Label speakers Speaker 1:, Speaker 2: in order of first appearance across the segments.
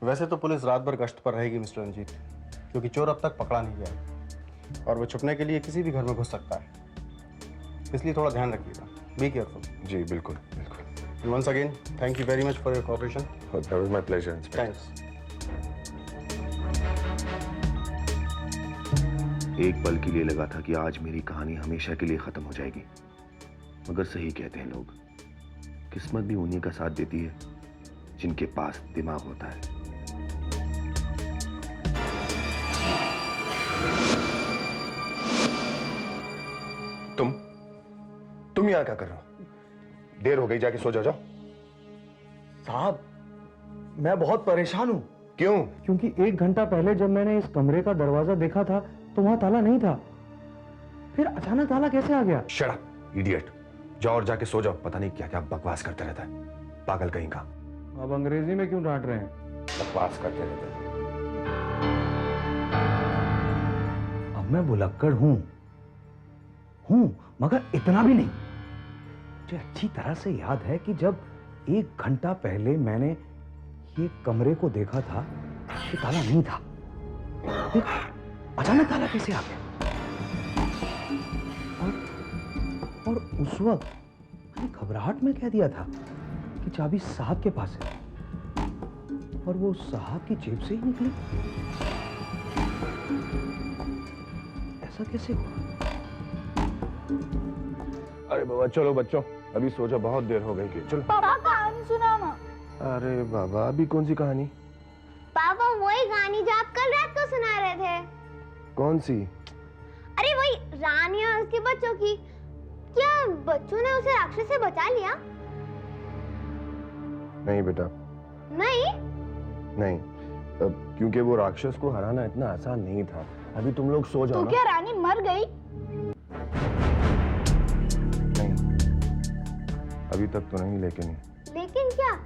Speaker 1: वैसे तो पुलिस रात भर गश्त पर रहेगी मिस्टर रंजीत, क्योंकि चोर अब तक पकड़ा नहीं गया है और वो छुपने के लिए किसी भी घर में घुस सकता है, इसलिए थोड़ा ध्यान रखिएगा। Be careful.
Speaker 2: जी बिल्कुल बिल्कुल।
Speaker 1: Once again thank you very much for your cooperation.
Speaker 2: That was my pleasure inspector.
Speaker 1: Thanks.
Speaker 3: एक पल के लिए लगा था कि आज मेरी कहानी हमेशा के लिए खत्म हो जाएगी, मगर सही कहते हैं लोग, किस्मत भी उन्हीं का साथ देती है जिनके पास दिमाग होता है।
Speaker 2: तुम यहां क्या कर रहे हो? देर हो गई, जाके सो जाओ।
Speaker 4: साहब, मैं बहुत परेशान हूं।
Speaker 2: क्यों?
Speaker 4: क्योंकि 1 घंटा पहले जब मैंने इस कमरे का दरवाजा देखा था तो वहां ताला नहीं था, फिर अचानक ताला कैसे आ गया?
Speaker 2: Shut up idiot. जाओ और जाके सो जाओ। पता नहीं क्या क्या बकवास करते रहता है, पागल कहीं का।
Speaker 4: अब अंग्रेजी में क्यों डांट रहे हैं?
Speaker 2: बकवास करते रहते हैं।
Speaker 4: अब मैं भुलक्कड़ हूं मगर इतना भी नहीं। मुझे अच्छी तरह से याद है कि जब 1 घंटा पहले मैंने ये कमरे को देखा था कि ताला नहीं था, फिर अचानक ताला कैसे आ गया? और उस वक्त मैंने घबराहट में कह दिया था कि चाबी साहब के पास है, और वो साहब की जेब से ही निकली। ऐसा कैसे हुआ?
Speaker 2: अरे बाबा चलो बच्चों, अभी सो जाओ, बहुत देर हो गई कि चलो।
Speaker 5: पापा कहानी सुनाओ ना।
Speaker 2: अरे बाबा अभी कौन सी कहानी?
Speaker 5: पापा वही कहानी जो आप कल रात को सुना रहे थे।
Speaker 2: कौन सी?
Speaker 5: अरे वही रानी और उसके बच्चों की। क्या बच्चों ने उसे राक्षस से बचा लिया?
Speaker 2: नहीं बेटा,
Speaker 5: नहीं।
Speaker 2: नहीं, क्योंकि वो राक्षस को हराना इतना आसान नहीं था। अभी तुम लोग सो जाओ
Speaker 5: तो
Speaker 2: ना।
Speaker 5: क्या रानी मर गई?
Speaker 2: नहीं, अभी तक तो नहीं, लेकिन
Speaker 5: क्या?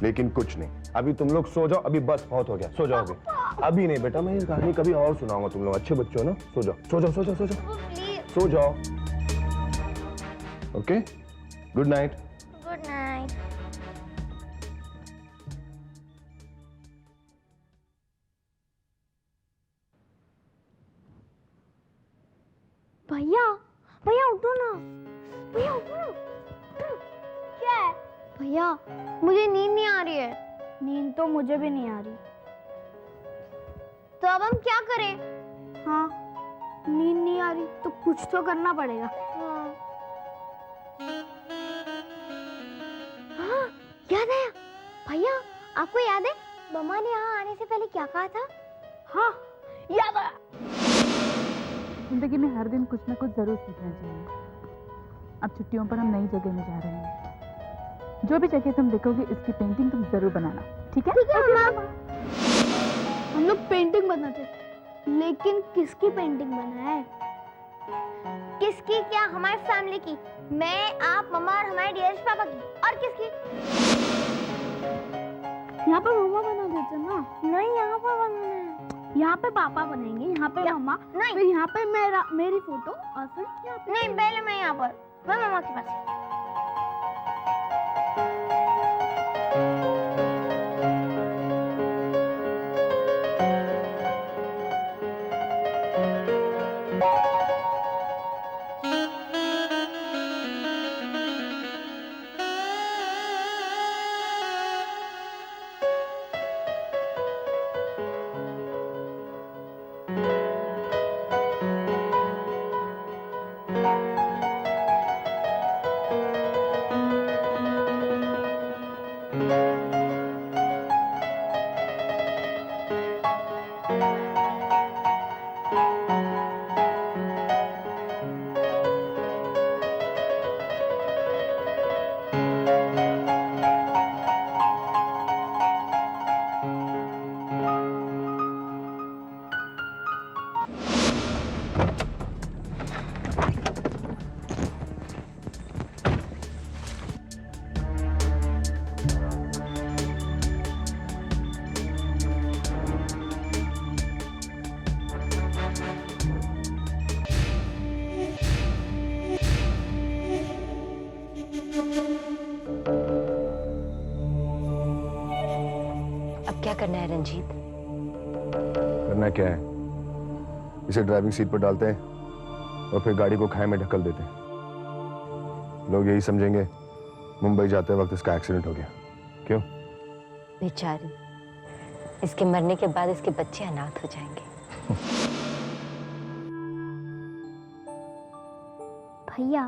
Speaker 2: लेकिन कुछ नहीं। अभी तुम लोग सो जाओ, अभी बस बहुत हो गया, सो जाओ अभी नहीं बेटा, मैं ये कहानी कभी और सुनाऊंगा। तुम लोग अच्छे बच्चे हो ना, सो जाओ सो जाओ सो जाओ सो जाओ
Speaker 5: प्लीज।
Speaker 2: सो जाओ। Okay, good night.
Speaker 5: Good night. भैया भैया उठो ना, भैया उठो ना। क्या है? भैया मुझे नींद नहीं आ रही है। नींद तो मुझे भी नहीं आ रही। तो अब हम क्या करें? हाँ, नींद नहीं आ रही तो कुछ तो करना पड़ेगा। हाँ, याद आया। भैया आपको याद है मम्मा ने यहाँ आने से पहले क्या कहा था? हाँ याद आया।
Speaker 6: जिंदगी में हर दिन कुछ ना कुछ जरूर सीखना चाहिए। अब छुट्टियों पर हम नई जगह में जा रहे हैं। जो भी जगह तुम देखोगे इसकी पेंटिंग तुम जरूर बनाना, ठीक है?
Speaker 5: ठीक है मम्मा। हम लोग पेंटिंग बनाते, लेकिन किसकी पेंटिंग बनाए? किसकी? क्या हमारी फैमिली की? मैं, आप, मम्मा और हमारे डियरेस्ट पापा की। और किसकी? यहाँ पर मम्मा बना देते ना। नहीं, यहाँ पर बनाना है। यहाँ पे पापा बनेंगे, यहाँ पे मम्मा, नहीं फिर यहाँ पे मेरी फोटो, और फिर यहाँ पे नहीं, पहले मैं यहाँ पर, मैं मम्मा के पास।
Speaker 7: क्या करना है रंजीत?
Speaker 2: करना क्या है, इसे ड्राइविंग सीट पर डालते हैं और फिर गाड़ी को खाई में ढकल देते हैं। लोग यही समझेंगे मुंबई जाते वक्त इसका एक्सीडेंट हो गया। क्यों?
Speaker 7: बेचारी, इसके मरने के बाद इसके बच्चे अनाथ हो जाएंगे।
Speaker 5: भैया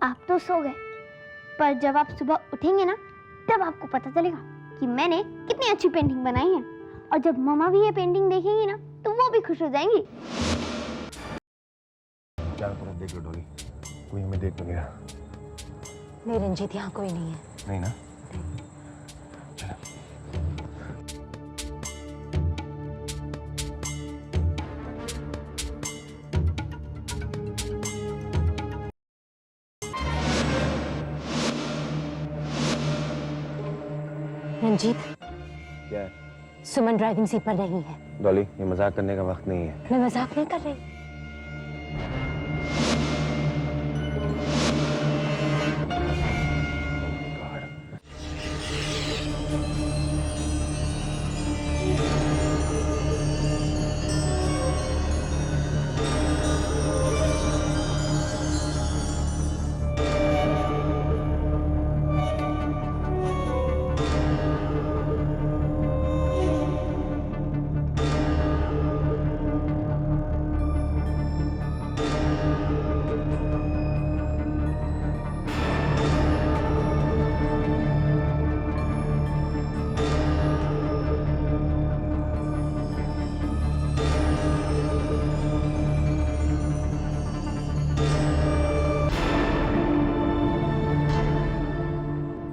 Speaker 5: आप तो सो गए, पर जब आप सुबह उठेंगे ना तब आपको पता चलेगा कि मैंने कितनी अच्छी पेंटिंग बनाई है। और जब मम्मा भी ये पेंटिंग देखेंगी ना तो वो भी खुश हो जाएंगी।
Speaker 2: चारों तरफ देख लो डोली, कोई हमें देख तो नहीं रहा।
Speaker 7: नहीं रंजीत, यहाँ कोई नहीं है।
Speaker 2: नहीं ना? चलो।
Speaker 7: रंजीत,
Speaker 2: क्या है?
Speaker 7: सुमन ड्राइविंग सीट पर नहीं है।
Speaker 2: डॉली, ये मजाक करने का वक्त नहीं है।
Speaker 7: मैं मजाक नहीं कर रही।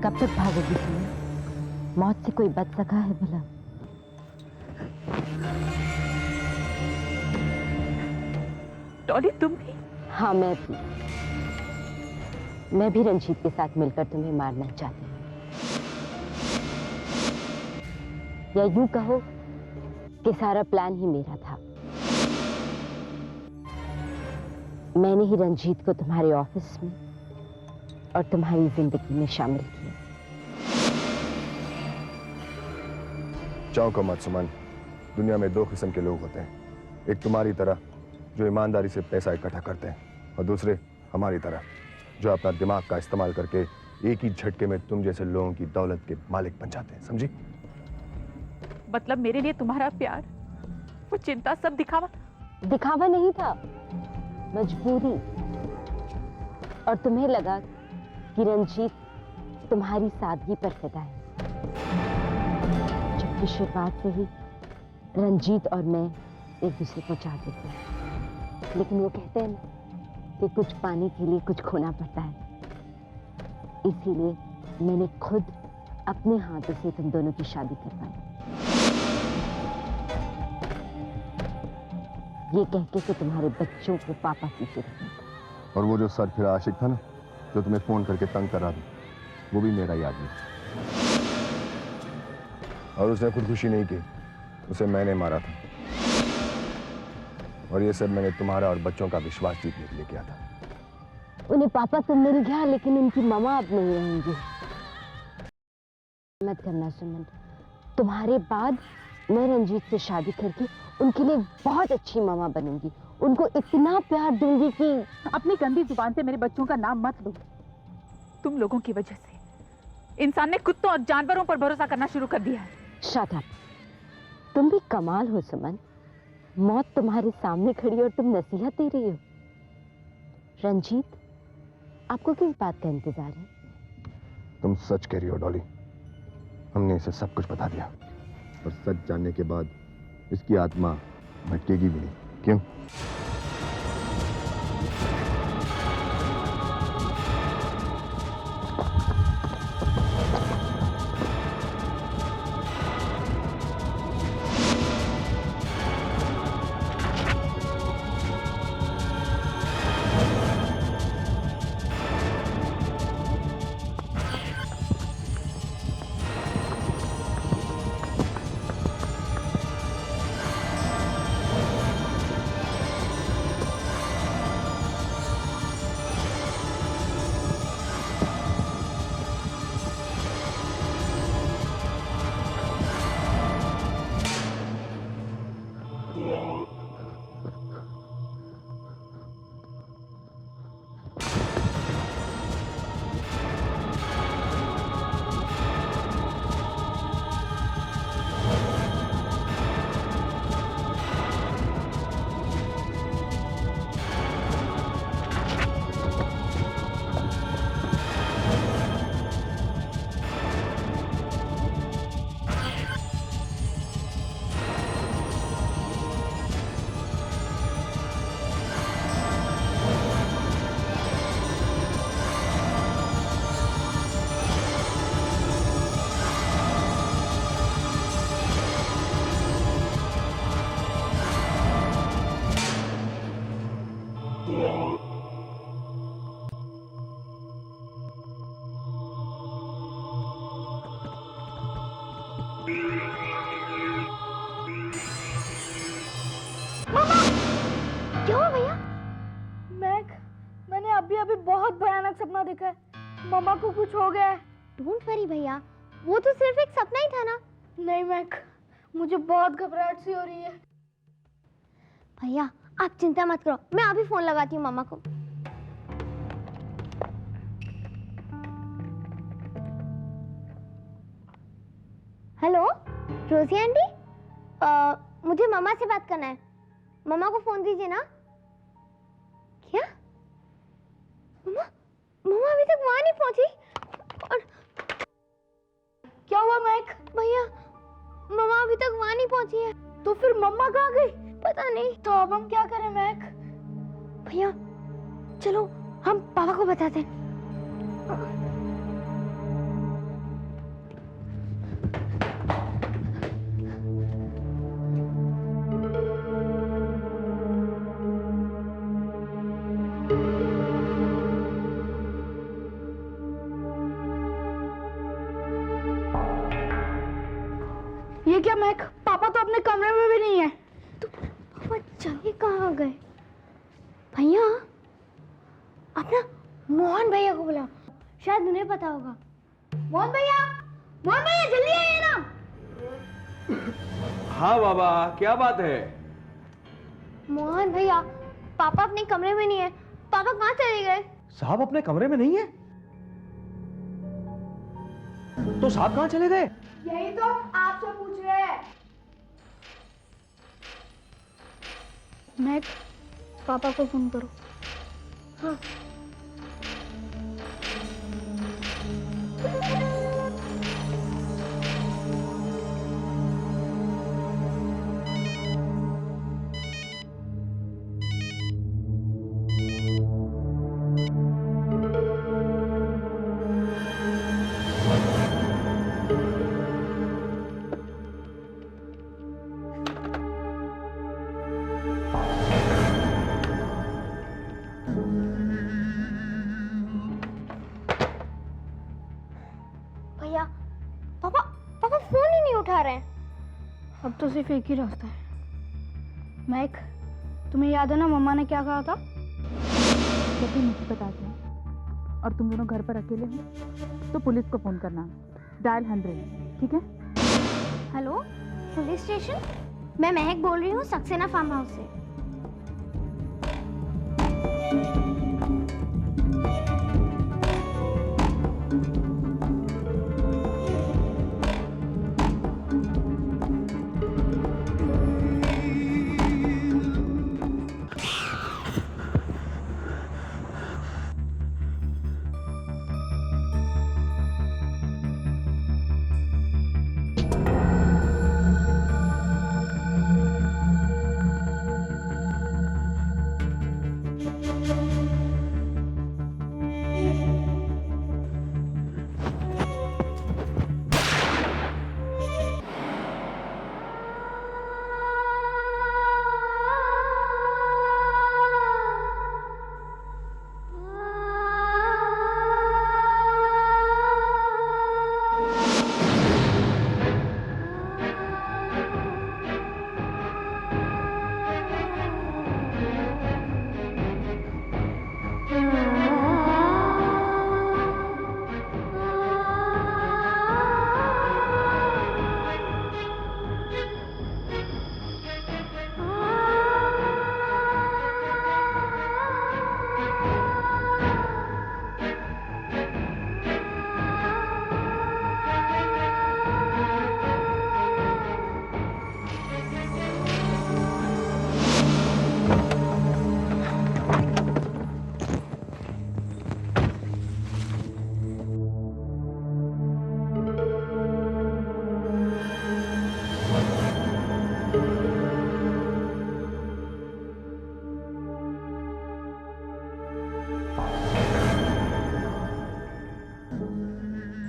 Speaker 7: कब तक भागोगी तुम? मौत से कोई बच सका है भला?
Speaker 6: डॉली तुम भी?
Speaker 7: हाँ, मैं भी रंजीत के साथ मिलकर तुम्हें मारना चाहती हूँ। या यूं कहो कि सारा प्लान ही मेरा था। मैंने ही रंजीत को तुम्हारे ऑफिस में और तुम्हारी जिंदगी में शामिल किया।
Speaker 2: चौंको मत सुमन, दुनिया में दो किस्म के लोग होते हैं। एक तुम्हारी तरह जो ईमानदारी से पैसा इकट्ठा करते हैं, और दूसरे हमारी तरह जो अपना दिमाग का इस्तेमाल करके एक ही झटके में तुम जैसे लोगों की दौलत के मालिक बन जाते हैं। समझी?
Speaker 6: मतलब मेरे लिए तुम्हारा प्यार, वो चिंता, सब
Speaker 7: दिखावा नहीं था, मजबूरी। और तुम्हें लगा कि रंजीत तुम्हारी सादगी पर फिदा है, जबकि शुरुआत से ही रंजीत और मैं एक दूसरे को चाहते थे। लेकिन वो कहते हैं ना कि कुछ पाने के लिए कुछ खोना पड़ता है। इसीलिए मैंने खुद अपने हाथों से तुम दोनों की शादी करवाई, ये कह के कि तुम्हारे बच्चों को पापा पीछे रखना।
Speaker 2: और वो जो सर फिर आशिक था ना, जो तुम्हें फोन करके तंग कर रहा था, वो भी मेरा ही आदमी। और उसने खुदकुशी नहीं की, उसे मैंने मारा था। और ये सब मैंने तुम्हारा और बच्चों का विश्वास जीतने के लिए किया था।
Speaker 7: उन्हें पापा तो मिल गया, लेकिन उनकी मामा अब नहीं रहेंगी। मत करना सुमन, तुम्हारे बाद मैं रंजीत से शादी करके उनके लिए बहुत अच्छी मामा बनूंगी। उनको इतना प्यार दूंगी कि
Speaker 6: अपनी गंदी जुबान से मेरे बच्चों का नाम मत लो। तुम लोगों की वजह से इंसान ने कुत्तों और जानवरों पर भरोसा करना शुरू कर दिया है।
Speaker 7: शट अप, तुम भी कमाल हो सुमन। मौत तुम्हारे सामने खड़ी और तुम नसीहत दे रही हो। रंजीत, आपको किस बात का इंतजार है?
Speaker 2: तुम सच कह रही हो डॉली, हमने इसे सब कुछ बता दिया, और सच जानने के बाद इसकी आत्मा भटकेगी भी नहीं। क्यों?
Speaker 5: अभी बहुत भयानक सपना देखा है। मम्मा को कुछ हो गया है। डोंट वरी भैया, वो तो सिर्फ एक सपना ही था ना। नहीं मैक, मुझे बहुत घबराहट सी हो रही है। भैया आप चिंता मत करो, मैं अभी फोन लगाती हूँ मम्मा को। हेलो रोजी आंटी, मुझे मम्मा से बात करना है। मम्मा को फोन दीजिए ना। क्या मम्मा मम्मा अभी तक वहां नहीं पहुंची? और क्या हुआ मैक? भैया मम्मा अभी तक वहां नहीं पहुंची है। तो फिर मम्मा कहाँ गई? पता नहीं। तो अब हम क्या करें मैक? भैया चलो हम पापा को बताते हैं। ये क्या मैक? पापा तो अपने कमरे में भी नहीं है। तो पापा चले कहाँ गए? भैया अपना मोहन भैया को बुलाओ, शायद उन्हें पता होगा। मोहन भैया जल्दी आइए ना।
Speaker 8: हाँ बाबा, क्या बात है?
Speaker 5: मोहन भैया पापा अपने कमरे में नहीं है। पापा कहाँ चले गए?
Speaker 4: साहब अपने कमरे में नहीं है? तो साहब कहाँ चले गए?
Speaker 5: यही तो आपसे पूछ रहे हैं। मैक पापा को फोन करो। हाँ भैया पापा पापा फोन ही नहीं उठा रहे हैं। अब तो सिर्फ एक ही रास्ता है। मैक तुम्हें याद है ना मम्मा ने क्या कहा था?
Speaker 6: जब भी मुसीबत आ जाए और तुम दोनों घर पर अकेले हो तो पुलिस को फोन करना, डायल 100, ठीक है?
Speaker 5: हेलो पुलिस स्टेशन, मैं महक बोल रही हूँ सक्सेना फार्म हाउस से।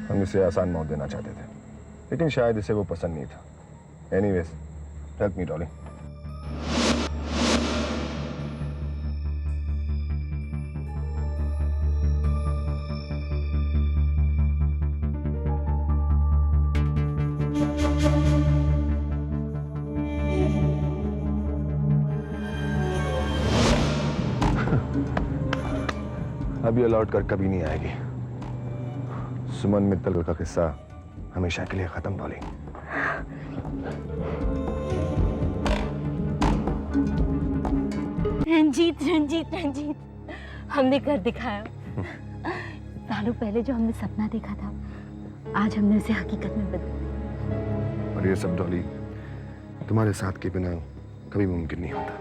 Speaker 2: हम इसे आसान मौत देना चाहते थे, लेकिन शायद इसे वो पसंद नहीं था। Anyways, help me Dolly. अब ये लौट कर कभी नहीं आएगी। सुमन मित्तल का किस्सा हमेशा के लिए खत्म, डॉली।
Speaker 7: रंजीत रंजीत रंजीत, हमने कर दिखाया। सालों पहले जो हमने सपना देखा था, आज हमने उसे हकीकत में बदल दिया।
Speaker 2: और ये सब डॉली तुम्हारे साथ के बिना कभी मुमकिन नहीं होता।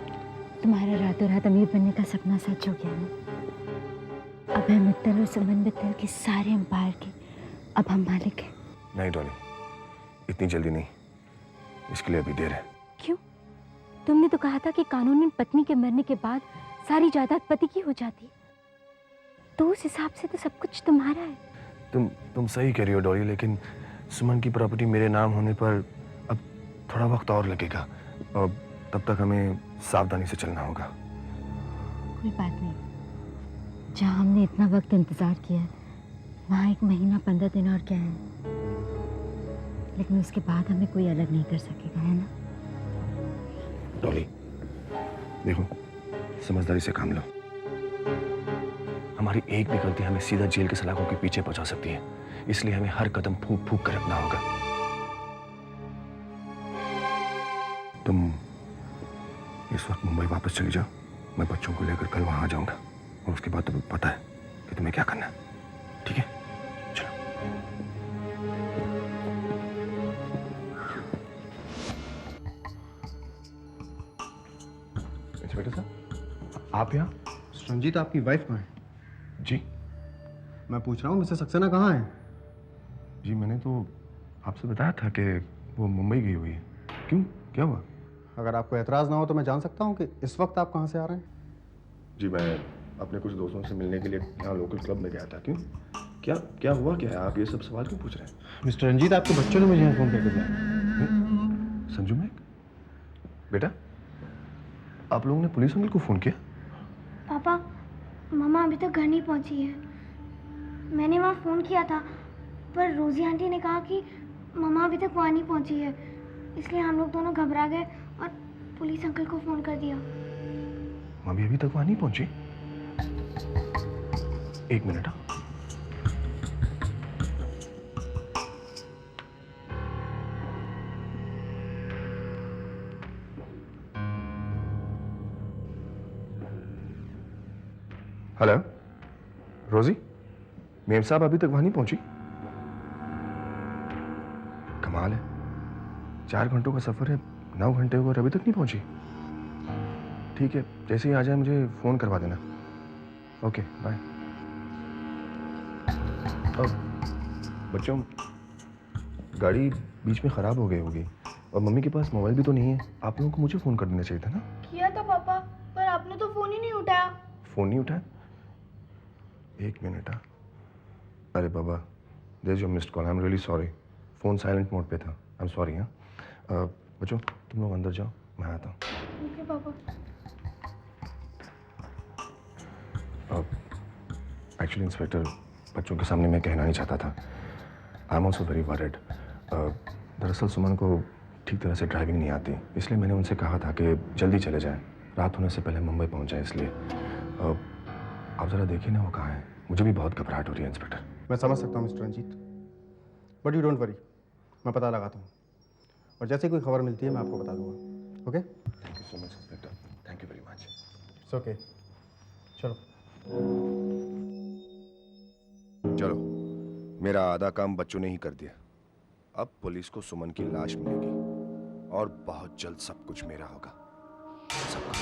Speaker 7: तुम्हारा रातों रात अमीर बनने का सपना सच हो गया ना। अभय मित्तल और सुमन मित्तल के सारे एम्पायर के अब हम मालिक हैं।
Speaker 2: नहीं डॉली, इतनी जल्दी नहीं, इसके लिए अभी देर है।
Speaker 7: क्यों? तुमने तो कहा था कि कानूनन पत्नी के मरने के बाद सारी जायदाद पति की हो जाती, तो उस हिसाब से तो सब कुछ तुम्हारा है।
Speaker 2: तुम सही कह रही हो डॉली, लेकिन सुमन की प्रॉपर्टी मेरे नाम होने पर अब थोड़ा वक्त और लगेगा, और तब तक हमें सावधानी से चलना होगा।
Speaker 7: कोई बात नहीं, जहाँ हमने इतना वक्त इंतजार किया है, वहाँ 1 महीना 15 दिन और क्या है, लेकिन उसके बाद हमें कोई अलग नहीं कर सकेगा, है ना?
Speaker 2: डॉली देखो, समझदारी से काम लो। हमारी एक भी गलती हमें सीधा जेल के सलाखों के पीछे पहुंचा सकती है, इसलिए हमें हर कदम फूंक फूंक कर रखना होगा। तुम इस वक्त मुंबई वापस चली जाओ, मैं बच्चों को लेकर कल वहां आ जाऊंगा, और उसके बाद तुम्हें पता है कि तुम्हें क्या करना है, ठीक है? चलो। इंस्पेक्टर साहब, आप यहाँ?
Speaker 1: रंजीत, आपकी वाइफ कहाँ है?
Speaker 2: जी
Speaker 1: मैं पूछ रहा हूँ मिसेस सक्सेना कहाँ है?
Speaker 2: जी, मैंने तो आपसे बताया था कि वो मुंबई गई हुई है। क्यों, क्या हुआ?
Speaker 1: अगर आपको एतराज़ ना हो तो मैं जान सकता हूँ कि इस वक्त आप कहाँ से आ रहे हैं?
Speaker 2: जी, मैं अपने कुछ दोस्तों से मिलने के लिए यहाँ लोकल क्लब में गया था। क्यों, क्या क्या हुआ, क्या है? आप ये सब सवाल क्यों पूछ रहे हैं?
Speaker 1: मिस्टर रंजीत, आपके बच्चों ने मुझे यहाँ फ़ोन करके दिया।
Speaker 2: संजू मैक, बेटा आप लोगों ने पुलिस अंकल को फ़ोन किया?
Speaker 5: पापा, मामा अभी तक घर नहीं पहुंची है। मैंने वहाँ फ़ोन किया था, पर रोजी आंटी ने कहा कि मामा अभी तक वहाँ नहीं पहुंची है, इसलिए हम लोग दोनों घबरा गए और पुलिस अंकल को फ़ोन कर दिया।
Speaker 2: मम्मी अभी तक वहाँ नहीं पहुंची? 1 मिनट। हेलो रोजी, मेम साहब अभी तक वहां नहीं पहुंची? कमाल है, 4 घंटों का सफर है, 9 घंटे हुए और अभी तक नहीं पहुंची। ठीक है, जैसे ही आ जाए मुझे फोन करवा देना। Okay bye. बच्चों, गाड़ी बीच में खराब हो गई होगी और मम्मी के पास मोबाइल भी तो नहीं है, आप लोगों को मुझे फोन कर देना चाहिए था ना।
Speaker 5: किया था पापा, पर आपने तो फ़ोन ही नहीं उठाया।
Speaker 2: फोन नहीं उठाया? 1 मिनट। अरे बाबा, there is your missed call, I am really sorry. Phone silent mode पे था, आई एम सॉरी। हाँ बच्चों, तुम लोग अंदर जाओ, मैं आता हूँ।
Speaker 5: ओके पापा।
Speaker 2: एक्चुअली इंस्पेक्टर, बच्चों के सामने मैं कहना नहीं चाहता था, I am also very worried. दरअसल सुमन को ठीक तरह से ड्राइविंग नहीं आती, इसलिए मैंने उनसे कहा था कि जल्दी चले जाएं, रात होने से पहले मुंबई पहुंच जाए। इसलिए आप ज़रा देखिए ना वो कहाँ है, मुझे भी बहुत घबराहट हो रही है इंस्पेक्टर।
Speaker 1: मैं समझ सकता हूँ mister Ranjeet, but you don't worry, मैं पता लगाता हूँ और जैसे कोई खबर मिलती है मैं आपको बता दूंगा। Okay?
Speaker 2: Thank you so much inspector, thank you very much.
Speaker 1: It's okay, चलो।
Speaker 2: चलो, मेरा आधा काम बच्चों ने ही कर दिया। अब पुलिस को सुमन की लाश मिलेगी और बहुत जल्द सब कुछ मेरा होगा, सब कुछ।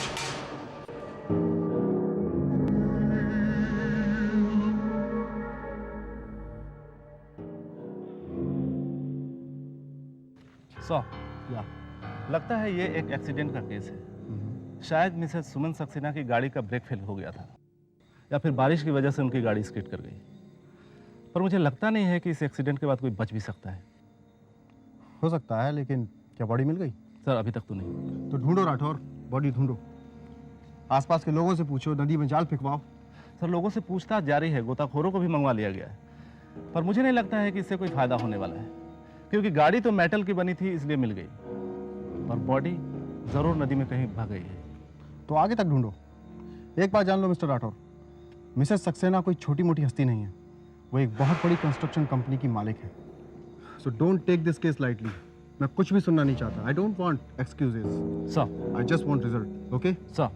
Speaker 9: या लगता है ये एक एक्सीडेंट का केस है। शायद मिसेस सुमन सक्सेना की गाड़ी का ब्रेक फेल हो गया था, या फिर बारिश की वजह से उनकी गाड़ी स्किड कर गई। पर मुझे लगता नहीं है कि इस एक्सीडेंट के बाद कोई बच भी सकता है।
Speaker 1: हो सकता है, लेकिन क्या बॉडी मिल गई?
Speaker 9: सर अभी तक तो नहीं।
Speaker 1: तो ढूंढो राठौर, बॉडी ढूंढो, आसपास के लोगों से पूछो, नदी में जाल फेंकवाओ।
Speaker 9: सर लोगों से पूछताछ जारी है, गोताखोरों को भी मंगवा लिया गया है, पर मुझे नहीं लगता है कि इससे कोई फायदा होने वाला है, क्योंकि गाड़ी तो मेटल की बनी थी इसलिए मिल गई, पर बॉडी जरूर नदी में कहीं भाग गई है।
Speaker 1: तो आगे तक ढूंढो। एक बात जान लो मिस्टर राठौर, मिसेस सक्सेना कोई छोटी मोटी हस्ती नहीं है, वो एक बहुत बड़ी कंस्ट्रक्शन कंपनी की मालिक है। So don't take this case lightly. मैं कुछ भी सुनना नहीं चाहता। I don't want excuses,
Speaker 9: sir
Speaker 1: I just want result. Okay
Speaker 9: sir.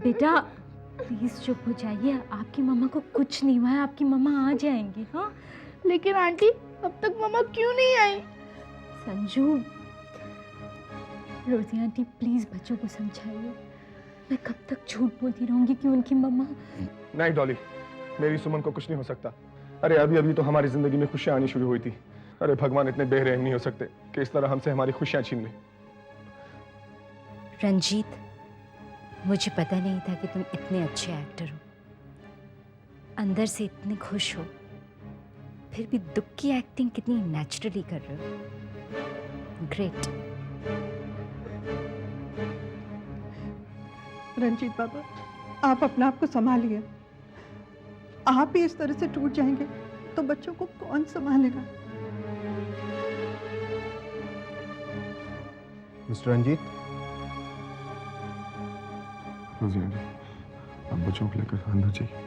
Speaker 10: बेटा प्लीज चुप हो जाइए, आपकी मम्मा को कुछ नहीं हुआ है, आपकी मम्मा आ जाएंगी। हाँ
Speaker 5: लेकिन आंटी अब तक मम्मा क्यों नहीं आई?
Speaker 10: संजू, रोजी आंटी प्लीज बच्चों को समझाइए। मैं कब तक झूठ बोलती रहूंगी कि उनकी मम्मा।
Speaker 2: नहीं डॉली, मेरी सुमन को कुछ नहीं हो सकता। अरे अभी अभी तो हमारी जिंदगी में खुशियां आनी शुरू हुई थी। अरे भगवान इतने बेरहम नहीं हो सकते कि इस तरह हमसे हमारी खुशियां छीन ले।
Speaker 10: रंजीत, मुझे पता नहीं था कि तुम इतने अच्छे एक्टर हो, अंदर से इतने खुश हो, फिर भी दुख की एक्टिंग कितनी नेचुरली कर रहे हो। ग्रेट।
Speaker 11: रंजीत बाबा, आप अपने आप को संभालिए। आप ही इस तरह से टूट जाएंगे तो बच्चों को कौन संभालेगा?
Speaker 1: मिस्टर रंजीत,
Speaker 2: रोजी आंटी, आप बच्चों को लेकर अंदर जाइए।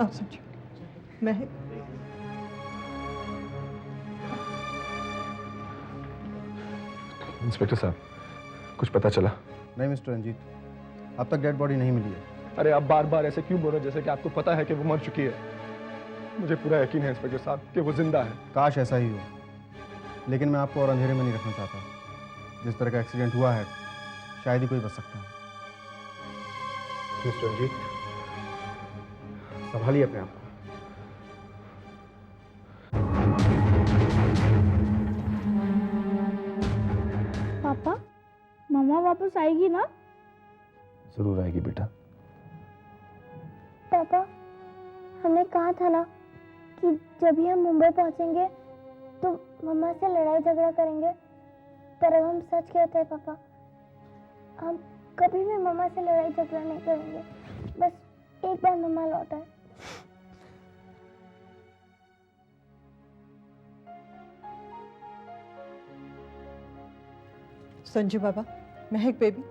Speaker 11: आप समझो, मैं
Speaker 2: इंस्पेक्टर साहब, कुछ पता चला?
Speaker 1: नहीं मिस्टर रंजीत, अब तक डेड बॉडी नहीं मिली है।
Speaker 2: अरे आप बार बार ऐसे क्यों बोल रहे हैं जैसे कि आपको पता है कि वो मर चुकी है? मुझे पूरा यकीन है इंस्पेक्टर साहब कि वो जिंदा है।
Speaker 1: काश ऐसा ही हो, लेकिन मैं आपको और अंधेरे में नहीं रखना चाहता। जिस तरह का एक्सीडेंट हुआ है, शायद ही कोई बच सकता है। मिस्टर रंजीत, संभालिए अपने आप को।
Speaker 5: पापा, मम्मा वापस आएगी ना?
Speaker 2: जरूर आएगी बेटा।
Speaker 5: पापा, हमने कहा था ना कि जब भी हम मुंबई पहुंचेंगे तो मम्मा से लड़ाई झगड़ा करेंगे, पर अब हम सच कहते हैं पापा, हम कभी भी मम्मा से लड़ाई झगड़ा नहीं करेंगे। बस एक बार मम्मा लौट आए।
Speaker 11: संजू बाबा, महक बेबी,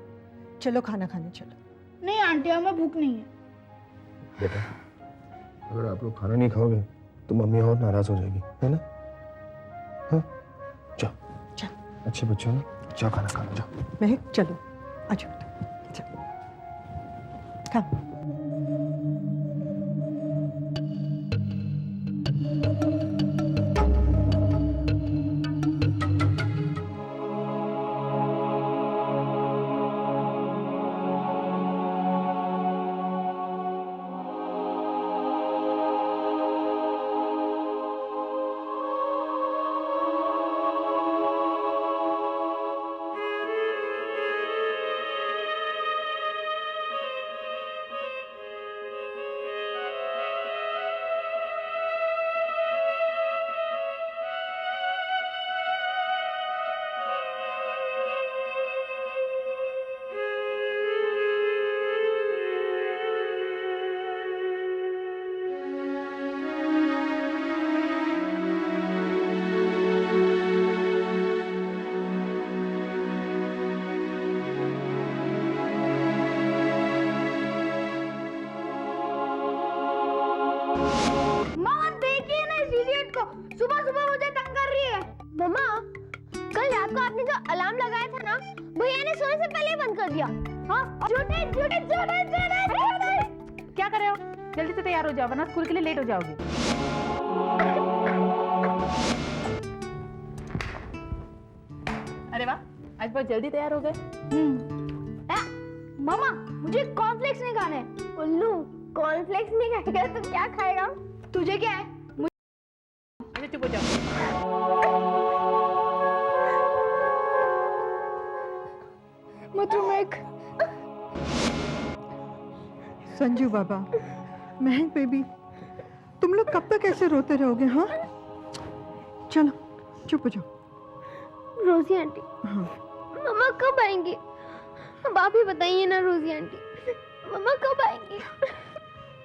Speaker 11: चलो खाना खाने चलो।
Speaker 5: नहीं आंटी, हमें भूख नहीं है।
Speaker 2: बेटा, अगर आप लोग खाना नहीं खाओगे तो मम्मी और नाराज हो जाएगी, है ना? हाँ? जाओ
Speaker 11: जाओ।
Speaker 2: अच्छे बच्चों ना, जाओ खाना खाना जाओ।
Speaker 11: महक चलो, आ जाओ बेटा, चलो खाओ।
Speaker 5: सुबह सुबह मुझे तंग कर रही है। मम्मा, कल रात को आपने जो अलार्म लगाया था ना, भैया ने सोने से पहले ही बंद कर दिया। हाँ, झूठे झूठे झूठे झूठे।
Speaker 6: क्या कर रहे हो? जल्दी से तैयार हो जाओ वरना स्कूल के लिए लेट हो जाओगे। अरे वाह, आज बहुत जल्दी तैयार हो गए।
Speaker 5: मम्मा, मुझे कॉर्नफ्लेक्स नहीं खाने। उल्लू, कॉर्नफ्लेक्स नहीं खाएगा तो क्या खाएगा? तुझे क्या है?
Speaker 6: मुझे चुप हो जाओ।
Speaker 5: मधुमेह।
Speaker 11: संजू बाबा, महक बेबी, तुम लोग कब तक ऐसे रोते रहोगे? हाँ, चलो चुप हो जाओ।
Speaker 5: रोजी आंटी,
Speaker 11: हाँ,
Speaker 5: मम्मा कब आएंगी? अब आप ही बताइए ना रोजी आंटी, मम्मा कब आएंगी?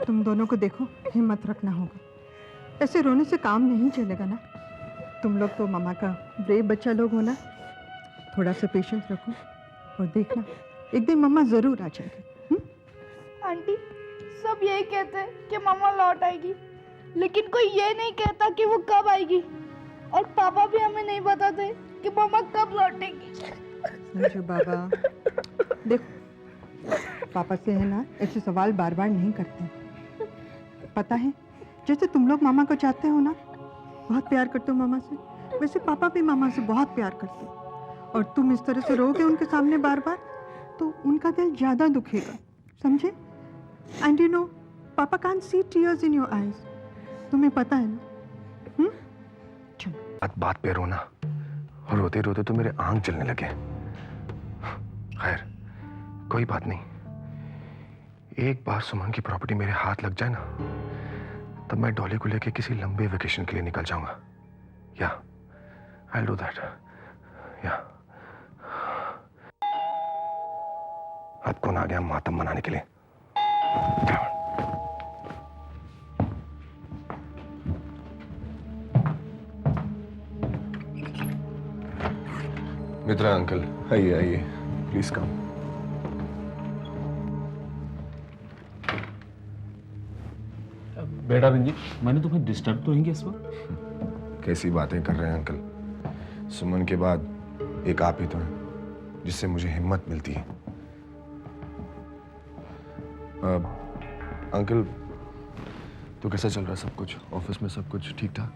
Speaker 11: तुम दोनों को देखो, हिम्मत रखना होगा। ऐसे रोने से काम नहीं चलेगा ना। तुम लोग तो मामा का ब्रेव बच्चा लोग हो ना। थोड़ा सा पेशेंस रखो और देखना एक दिन मम्मा जरूर आ जाएगी।
Speaker 5: आंटी सब यही कहते हैं कि मम्मा लौट आएगी, लेकिन कोई ये नहीं कहता कि वो कब आएगी। और पापा भी हमें नहीं बताते कि मम्मा कब लौटेगी।
Speaker 11: संजू बाबा देखो, पापा से है ना ऐसे सवाल बार बार नहीं करते। पता है जैसे तुम लोग मामा को चाहते हो ना, बहुत प्यार करते हो मामा से, वैसे पापा भी मामा से बहुत प्यार करते हो। और तुम इस तरह से रोगे उनके सामने बार बार तो उनका दिल ज्यादा दुखेगा, समझे? एंड यू नो पापा can't see tears in your eyes, तुम्हें पता है ना। चलो
Speaker 2: बात पे रोना और रोते रोते तो मेरे आंख जलने लगे। खैर कोई बात नहीं, एक बार सुमन की प्रॉपर्टी मेरे हाथ लग जाए ना, तब मैं डॉली को लेके किसी लंबे वेकेशन के लिए निकल जाऊंगा। या आई विल डू दैट। या अब कौन आ गया मातम मनाने के लिए? मित्रा अंकल, आइए आइए, प्लीज कम।
Speaker 9: बेटा रंजीत, मैंने तुम्हें डिस्टर्ब तो नहीं किया इस वक्त?
Speaker 2: कैसी बातें कर रहे हैं अंकल? सुमन के बाद एक आप ही तो हैं जिससे मुझे हिम्मत मिलती है। अंकल तो कैसा चल रहा है सब कुछ? ऑफिस में सब कुछ ठीक ठाक?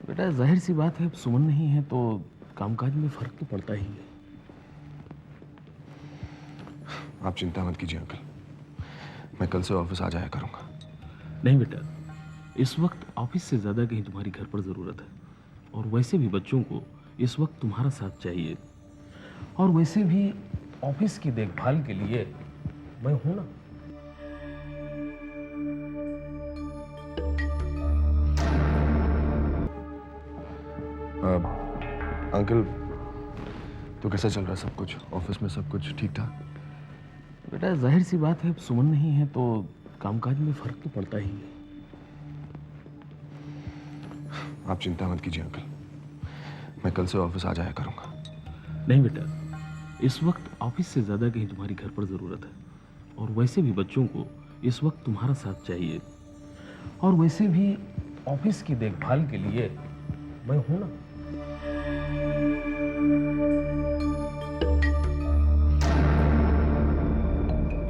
Speaker 9: बेटा जाहिर सी बात है, अब सुमन नहीं है तो कामकाज में फर्क तो पड़ता ही है।
Speaker 2: आप चिंता मत कीजिए अंकल, मैं कल से ऑफिस आ जाया करूंगा।
Speaker 9: नहीं बेटा, इस वक्त ऑफिस से ज़्यादा कहीं तुम्हारी घर पर ज़रूरत है। और वैसे भी बच्चों को इस वक्त तुम्हारा साथ चाहिए। और वैसे भी ऑफिस की देखभाल के लिए मैं हूं ना।
Speaker 2: अंकल तो कैसा चल रहा है सब कुछ? ऑफिस में सब कुछ ठीक ठाक?
Speaker 9: बेटा जाहिर सी बात है, अब सुमन नहीं है तो कामकाज में फर्क तो पड़ता ही है।
Speaker 2: आप चिंता मत कीजिए अंकल, मैं कल से ऑफिस आ जाया करूंगा।
Speaker 9: नहीं बेटा, इस वक्त ऑफिस से ज़्यादा कहीं तुम्हारी घर पर ज़रूरत है। और वैसे भी बच्चों को इस वक्त तुम्हारा साथ चाहिए। और वैसे भी ऑफिस की देखभाल के लिए मैं हूं ना।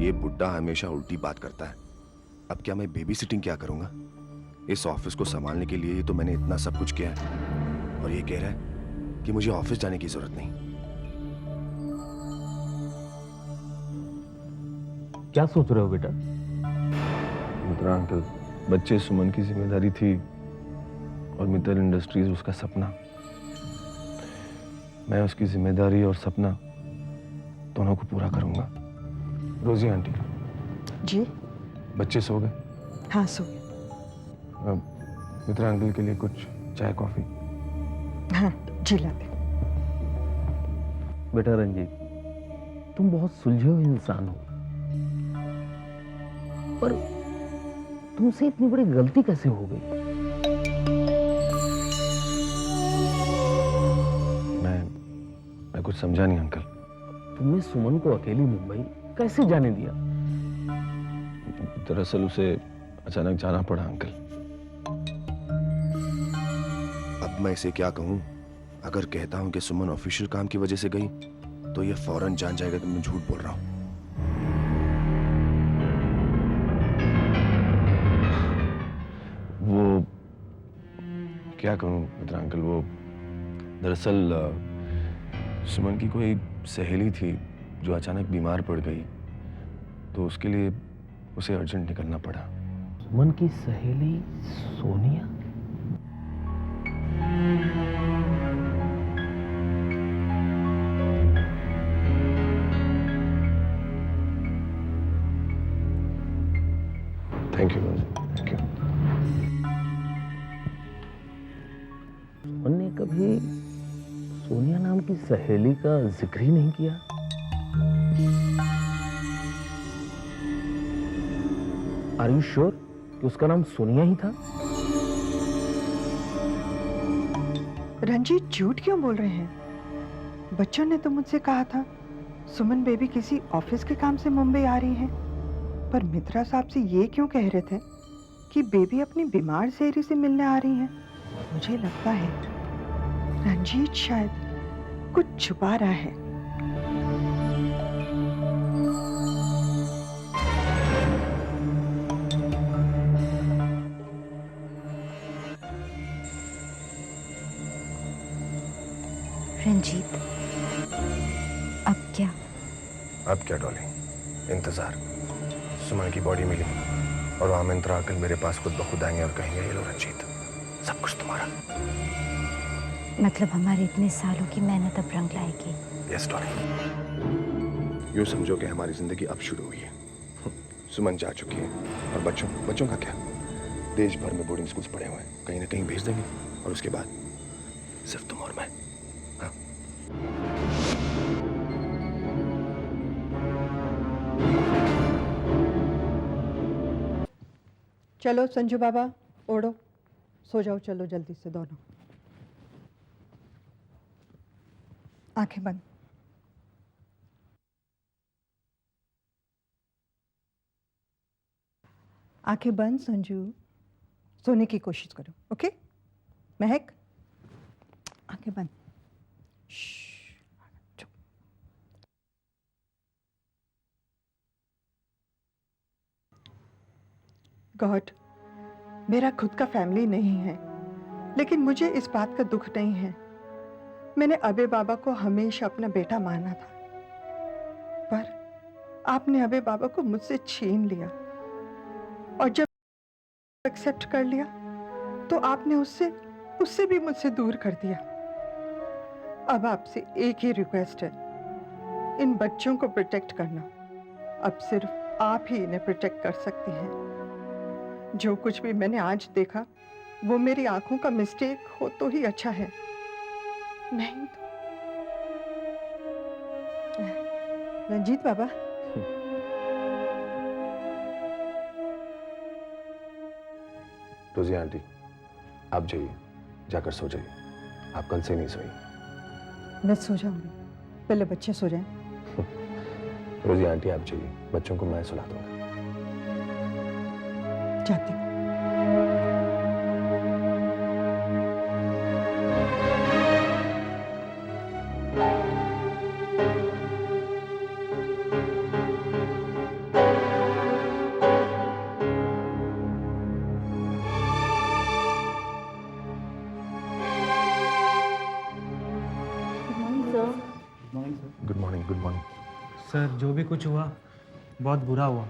Speaker 3: ये बुड्ढा हमेशा उल्टी बात करता है। अब क्या मैं बेबी सिटिंग क्या करूंगा? इस ऑफिस को संभालने के लिए ही तो मैंने इतना सब कुछ किया है। और ये कह रहा है कि मुझे ऑफिस जाने की जरूरत नहीं।
Speaker 9: क्या सोच रहे हो बेटा?
Speaker 2: मित्रा अंकल, बच्चे सुमन की जिम्मेदारी थी और मित्तल इंडस्ट्रीज उसका सपना। मैं उसकी जिम्मेदारी और सपना दोनों को पूरा करूंगा। रोजी आंटी
Speaker 11: जी?
Speaker 2: बच्चे सो गए?
Speaker 11: हाँ सो गए।
Speaker 2: मित्रा अंकल के लिए कुछ चाय कॉफी?
Speaker 11: हाँ जी लाते।
Speaker 9: बेटा रंजीत, तुम बहुत सुलझे हुए इंसान हो, पर तुमसे इतनी बड़ी गलती कैसे हो गई?
Speaker 2: मैं कुछ समझा नहीं अंकल।
Speaker 9: तुमने सुमन को अकेली मुंबई कैसे जाने दिया?
Speaker 2: दरअसल उसे अचानक जाना पड़ा अंकल।
Speaker 3: अब मैं इसे क्या कहूं? अगर कहता हूं कि सुमन ऑफिशियल काम की वजह से गई तो ये फौरन जान जाएगा कि मैं झूठ बोल रहा हूं।
Speaker 2: वो क्या करूं मित्रा अंकल, वो दरअसल सुमन की कोई सहेली थी जो अचानक बीमार पड़ गई, तो उसके लिए उसे अर्जेंट निकलना पड़ा।
Speaker 9: सुमन की सहेली Sonia?
Speaker 2: Thank you thank you.
Speaker 9: Suman ने कभी सोनिया नाम की सहेली का जिक्र ही नहीं किया। आर यू श्योर कि उसका नाम सोनिया ही था?
Speaker 11: रंजीत झूठ क्यों बोल रहे हैं? बच्चों ने तो मुझसे कहा था सुमन बेबी किसी ऑफिस के काम से मुंबई आ रही है, पर मित्रा साहब से ये क्यों कह रहे थे कि बेबी अपनी बीमार सहेली से मिलने आ रही है? मुझे लगता है रंजीत शायद कुछ छुपा रहा है।
Speaker 10: रंजीत, अब क्या?
Speaker 2: अब क्या डॉली? इंतजार। सुमन की बॉडी मिली और वहां मिंत्रा अंकल मेरे पास खुद ब खुद आएंगे और कहेंगे ये लो रंजीत, सब कुछ तुम्हारा।
Speaker 10: मतलब हमारे इतने सालों की मेहनत अब रंग लाएगी?
Speaker 2: यस डॉली। यूं समझो कि हमारी जिंदगी अब शुरू हुई है। सुमन जा चुकी है और बच्चों का क्या? देश भर में बोर्डिंग स्कूल्स पड़े हुए हैं, कहीं ना कहीं भेज देंगे और उसके बाद सिर्फ तुम और मैं। हाँ?
Speaker 11: चलो संजू बाबा, ओढ़ो, सो जाओ, चलो जल्दी से दोनों। आंखें बंद। आंखें बंद संजू, सोने की कोशिश करो, ओके? महक, आंखें बंद। चुप। गॉड, मेरा खुद का फैमिली नहीं है, लेकिन मुझे इस बात का दुख नहीं है। मैंने अबे बाबा को हमेशा अपना बेटा माना था, पर आपने अबे बाबा को मुझसे छीन लिया, और जब एक्सेप्ट कर लिया तो आपने उससे भी मुझसे दूर कर दिया। अब आपसे एक ही रिक्वेस्ट है, इन बच्चों को प्रोटेक्ट करना। अब सिर्फ आप ही इन्हें प्रोटेक्ट कर सकती हैं। जो कुछ भी मैंने आज देखा वो मेरी आंखों का मिस्टेक हो तो ही अच्छा है, नहीं तो। रंजीत बाबा,
Speaker 2: रोजी आंटी, आप जाइए, जाकर सो जाइए। आप कल से नहीं सोई।
Speaker 11: मैं सो जाऊंगी, पहले बच्चे सो जाएं।
Speaker 2: रोजी आंटी आप जाइए, बच्चों को मैं सुला दूंगा।
Speaker 11: जाती हूँ।
Speaker 2: Good morning. Good morning
Speaker 12: sir. जो भी कुछ हुआ बहुत बुरा हुआ।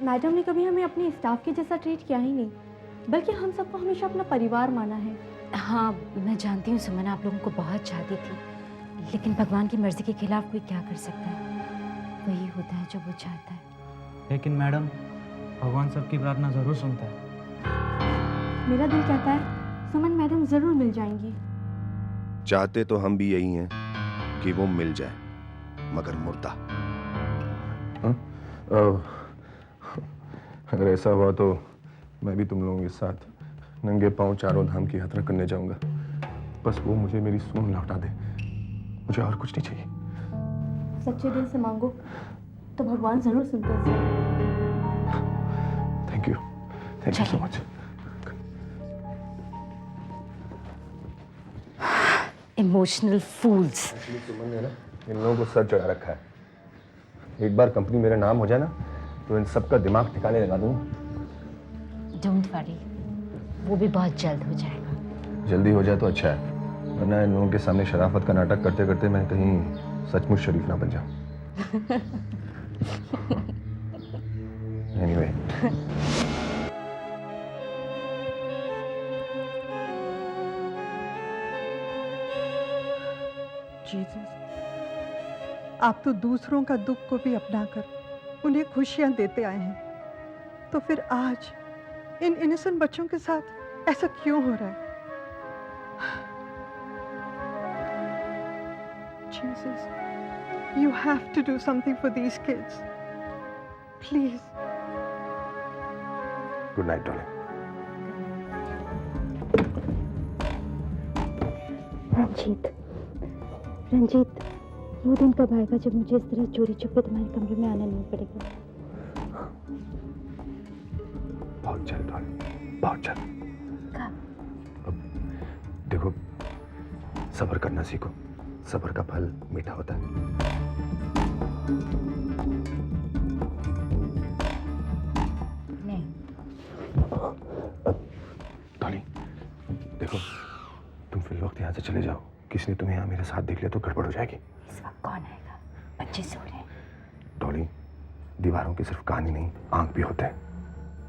Speaker 13: मैडम ने कभी हमें अपने स्टाफ के जैसा ट्रीट किया ही नहीं, बल्कि हम सबको हमेशा अपना परिवार माना है।
Speaker 10: हाँ, मैं जानती हूँ सुमन आप लोगों को बहुत चाहती थी, लेकिन भगवान की मर्जी के खिलाफ कोई क्या कर सकता है? वही होता है जो वो चाहता है।
Speaker 12: लेकिन मैडम, भगवान सबकी प्रार्थना जरूर सुनता है।
Speaker 13: मेरा दिल कहता है सुमन मैडम जरूर मिल जाएंगी।
Speaker 3: चाहते तो हम भी यही हैं कि वो मिल जाए, मगर मुर्दा।
Speaker 2: अगर ऐसा हुआ तो मैं भी तुम लोगों के साथ नंगे पांव चारों धाम की यात्रा करने जाऊंगा। बस वो मुझे मेरी सुन लौटा दे, मुझे और कुछ नहीं चाहिए।
Speaker 13: सच्चे दिल से मांगो तो भगवान जरूर सुनते हैं sir.
Speaker 2: Thank you so much.
Speaker 10: Emotional fools.
Speaker 2: Suman ने ना इन लोगों को सर चढ़ा रखा है। एक बार कंपनी मेरा नाम हो जाए ना तो इन सबका दिमाग ठिकाने लगा दूंगा।
Speaker 10: डोंट वरी, वो भी बहुत जल्द हो जाएगा।
Speaker 2: जल्दी हो जाए तो अच्छा है, वरना इन लोगों के सामने शराफत का नाटक करते करते मैं कहीं सचमुच शरीफ ना बन जाऊं। एनीवे,
Speaker 11: जीसस, आप तो दूसरों का दुख को भी अपनाकर उन्हें खुशियां देते आए हैं, तो फिर आज इन इनोसेंट बच्चों के साथ ऐसा क्यों हो रहा है? Jesus, you have to do something for these kids. Please.
Speaker 2: Good night darling.
Speaker 7: Ranjeet, Ranjeet, वो दिन कब आएगा जब मुझे इस तरह चोरी छुपे तुम्हारे कमरे में आना नहीं पड़ेगा?
Speaker 2: बहुत जल्द डॉली, बहुत जल्द। अब देखो, सब्र करना सीखो। सब्र का फल मीठा होता है।
Speaker 10: नहीं।
Speaker 2: डॉली, देखो, तुम फिर वक्त यहाँ से चले जाओ। किसी ने तुम्हें यहाँ मेरे साथ देख लिया तो गड़बड़ हो जाएगी।
Speaker 10: इस वक्त कौन आएगा? बच्चे सो रहे हैं।
Speaker 2: डॉली, दीवारों की सिर्फ कान ही नहीं, आंख भी होते हैं।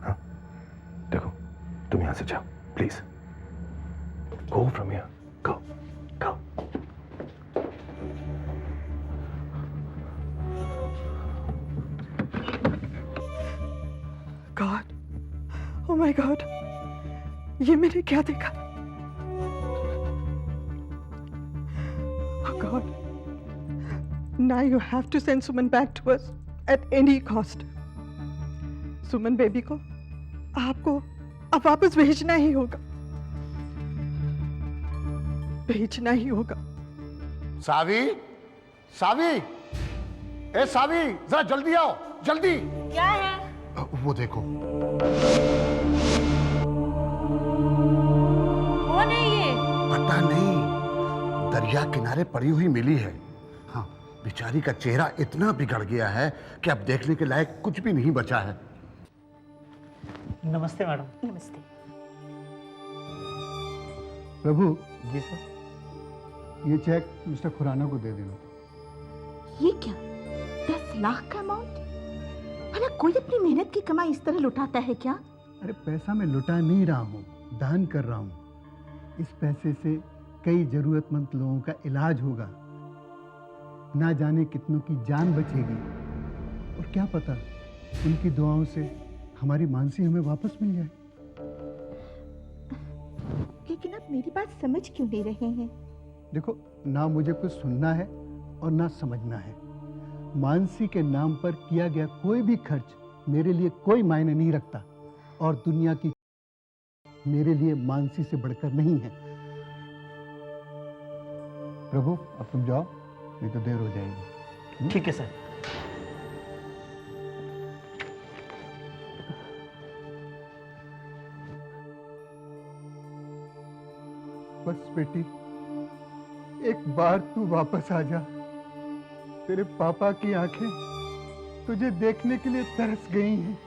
Speaker 2: हाँ, देखो, तुम यहाँ से जाओ, please. Go from here, go, go.
Speaker 11: God, oh my God, ये मैंने क्या देखा? Oh God, now you have to send Suman back to us at any cost. Suman baby को आपको अब वापस भेजना ही होगा, भेजना ही होगा।
Speaker 14: सावी, सावी, ए सावी, जरा जल्दी आओ, जल्दी।
Speaker 13: क्या है?
Speaker 14: वो देखो।
Speaker 13: कौन है ये?
Speaker 14: पता नहीं, दरिया किनारे पड़ी हुई मिली है। हाँ, बेचारी का चेहरा इतना बिगड़ गया है कि अब देखने के लायक कुछ भी नहीं बचा है।
Speaker 12: नमस्ते मैडम।
Speaker 10: नमस्ते।
Speaker 15: प्रभु
Speaker 12: जी सर।
Speaker 15: ये चेक मिस्टर खुराना को दे देना।
Speaker 13: ये क्या 10 लाख का अमाउंट? भला कोई अपनी मेहनत की कमाई इस तरह लुटाता है क्या?
Speaker 15: अरे पैसा मैं लुटा नहीं रहा हूँ, दान कर रहा हूँ। इस पैसे से कई जरूरतमंद लोगों का इलाज होगा, ना जाने कितनों की जान बचेगी, और क्या पता उनकी दुआओं से हमारी मानसी हमें वापस मिल जाए।
Speaker 13: लेकिन आप मेरी बात समझ क्यों नहीं रहे हैं?
Speaker 15: देखो, ना मुझे कुछ सुनना है और ना समझना है। मानसी के नाम पर किया गया कोई भी खर्च मेरे लिए कोई मायने नहीं रखता, और दुनिया की मेरे लिए मानसी से बढ़कर नहीं है। प्रभु, अब तुम जाओ, नहीं तो देर हो जाएगी।
Speaker 12: ठीक है सर।
Speaker 15: बस बेटी, एक बार तू वापस आ जा। तेरे पापा की आंखें तुझे देखने के लिए तरस गई हैं।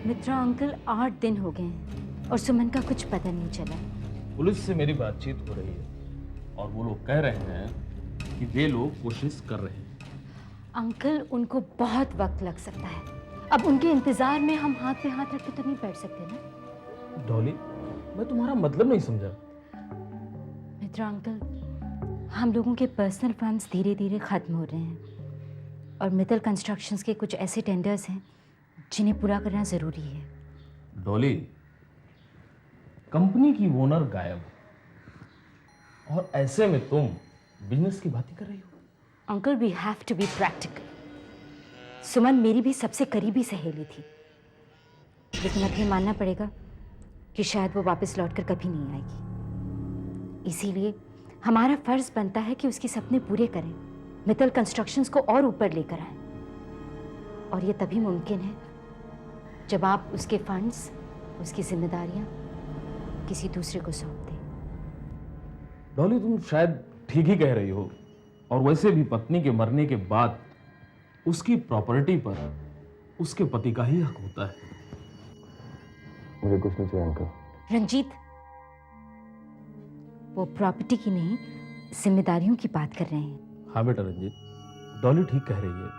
Speaker 10: मित्रा अंकल 8 दिन हो गए हैं और सुमन का कुछ पता नहीं चला।
Speaker 9: पुलिस से मेरी बातचीत हो रही है और वो लोग कह रहे हैं कि वे लोग कोशिश कर रहे हैं।
Speaker 10: अंकल, उनको बहुत वक्त लग सकता है। अब उनके इंतजार में हम हाथ पे हाथ रख के तो नहीं बैठ सकते ना।
Speaker 9: डॉली, मैं तुम्हारा मतलब नहीं समझा।
Speaker 10: मित्रा अंकल, हम लोगों के पर्सनल फंड्स धीरे धीरे खत्म हो रहे हैं और मित्तल कंस्ट्रक्शंस के कुछ ऐसे टेंडर्स हैं जिन्हें पूरा करना जरूरी है।
Speaker 9: डॉली, कंपनी की ओनर गायब और ऐसे में तुम बिजनेस की बातें कर रही हो।
Speaker 10: Uncle, we have to be practical. Suman मेरी भी सबसे करीबी सहेली थी, लेकिन अब ये मानना पड़ेगा कि शायद वो वापस लौटकर कभी नहीं आएगी। इसीलिए हमारा फर्ज बनता है कि उसके सपने पूरे करें, मित्तल कंस्ट्रक्शंस को और ऊपर लेकर आएं। और ये तभी मुमकिन है जब आप उसके फंड्स, उसकी जिम्मेदारियां किसी दूसरे को सौंप दें।
Speaker 9: डॉली, तुम शायद ठीक ही कह रही हो, और वैसे भी पत्नी के मरने के बाद उसकी प्रॉपर्टी पर उसके पति का ही हक होता है।
Speaker 2: मुझे कुछ नहीं चाहिए अंकल।
Speaker 10: रंजीत, वो प्रॉपर्टी की नहीं, जिम्मेदारियों की बात कर रहे हैं।
Speaker 9: हाँ बेटा रंजीत, डॉली ठीक कह रही है,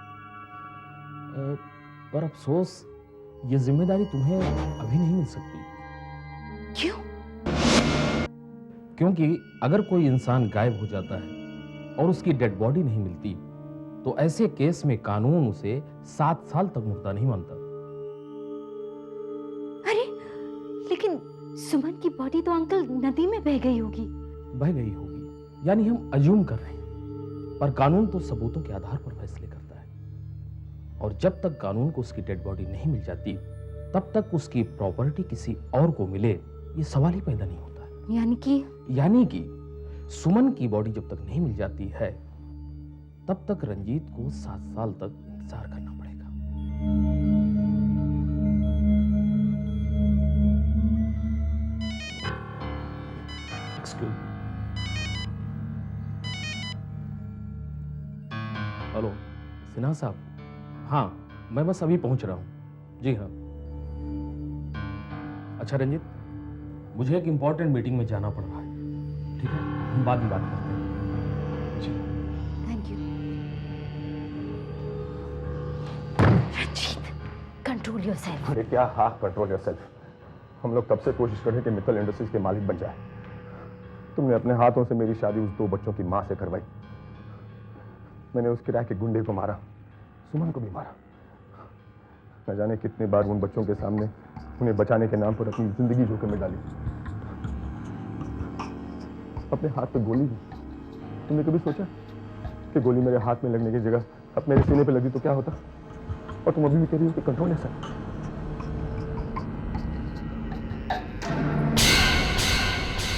Speaker 9: पर अफसोस ये जिम्मेदारी तुम्हें अभी नहीं मिल सकती।
Speaker 10: क्यों?
Speaker 9: क्योंकि अगर कोई इंसान गायब हो जाता है और उसकी डेड बॉडी नहीं मिलती, तो ऐसे केस में कानून उसे 7 साल तक मुर्दा नहीं मानता।
Speaker 10: अरे, लेकिन सुमन की बॉडी तो अंकल नदी में बह गई होगी।
Speaker 9: बह गई होगी, यानी हम अज्यूम कर रहे हैं, पर कानून तो सबूतों के आधार पर फैसले करता है, और जब तक कानून को उसकी डेड बॉडी नहीं मिल जाती, तब तक उसकी प्रॉपर्टी किसी और को मिले, ये सवाल ही पैदा नहीं होता है।
Speaker 10: यानी कि
Speaker 16: सुमन की बॉडी जब तक नहीं मिल जाती है तब तक रंजीत को 7 साल तक इंतजार करना पड़ेगा। Excuse me. हेलो सिन्हा साहब, हाँ मैं बस अभी पहुंच रहा हूं। जी हाँ। अच्छा रंजीत, मुझे एक इंपॉर्टेंट मीटिंग में जाना पड़ रहा है, ठीक है? हम बाद में बात करते हैं। जी
Speaker 10: thank you. Ranjit, control yourself.
Speaker 2: अरे क्या हाँ कंट्रोल योरसेल्फ। हम लोग तब से कोशिश कर रहे हैं कि मित्तल इंडस्ट्रीज के मालिक बन जाए। तुमने अपने हाथों से मेरी शादी उस 2 बच्चों की मां से करवाई। मैंने उस किराए के गुंडे को मारा, सुमन को भी मारा। न जाने कितने बार उन बच्चों के सामने उन्हें बचाने के नाम पर अपनी जिंदगी जोखिम में डाली। अपने हाथ पे गोली दी। तुमने कभी सोचा कि गोली मेरे हाथ में लगने की जगह अब मेरे सीने पे लगी तो क्या होता? और तुम अभी भी कह रही हो कि कंट्रोल है सर।